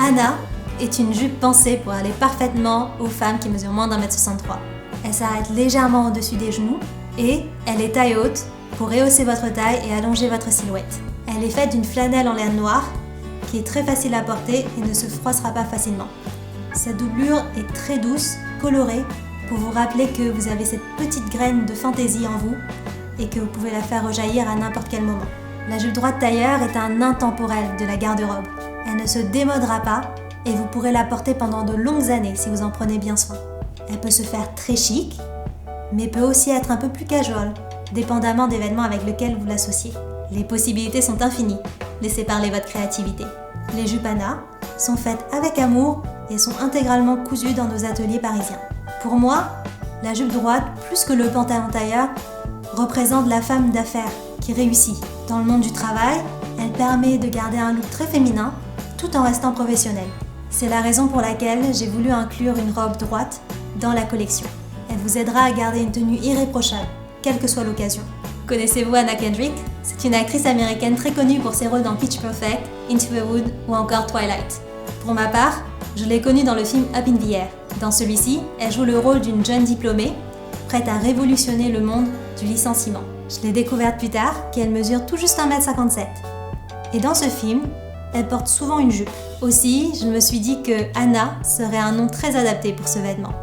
Anna est une jupe pensée pour aller parfaitement aux femmes qui mesurent moins d'1m63. Elle s'arrête légèrement au-dessus des genoux et elle est taille haute pour rehausser votre taille et allonger votre silhouette. Elle est faite d'une flanelle en laine noire qui est très facile à porter et ne se froissera pas facilement. Sa doublure est très douce, colorée, pour vous rappeler que vous avez cette petite graine de fantaisie en vous et que vous pouvez la faire rejaillir à n'importe quel moment. La jupe droite tailleur est un intemporel de la garde-robe. Elle ne se démodera pas et vous pourrez la porter pendant de longues années si vous en prenez bien soin. Elle peut se faire très chic, mais peut aussi être un peu plus casual, dépendamment des vêtements avec lesquels vous l'associez. Les possibilités sont infinies, laissez parler votre créativité. Les jupes Anna sont faites avec amour et sont intégralement cousues dans nos ateliers parisiens. Pour moi, la jupe droite, plus que le pantalon tailleur, représente la femme d'affaires qui réussit. Dans le monde du travail, elle permet de garder un look très féminin tout en restant professionnelle. C'est la raison pour laquelle j'ai voulu inclure une robe droite dans la collection. Elle vous aidera à garder une tenue irréprochable, quelle que soit l'occasion. Connaissez-vous Anna Kendrick? C'est une actrice américaine très connue pour ses rôles dans Pitch Perfect, Into the Wood ou encore Twilight. Pour ma part, je l'ai connue dans le film Up in the Air. Dans celui-ci, elle joue le rôle d'une jeune diplômée, prête à révolutionner le monde du licenciement. Je l'ai découverte plus tard, qu'elle mesure tout juste 1m57. Et dans ce film, elle porte souvent une jupe. Aussi, je me suis dit que Anna serait un nom très adapté pour ce vêtement.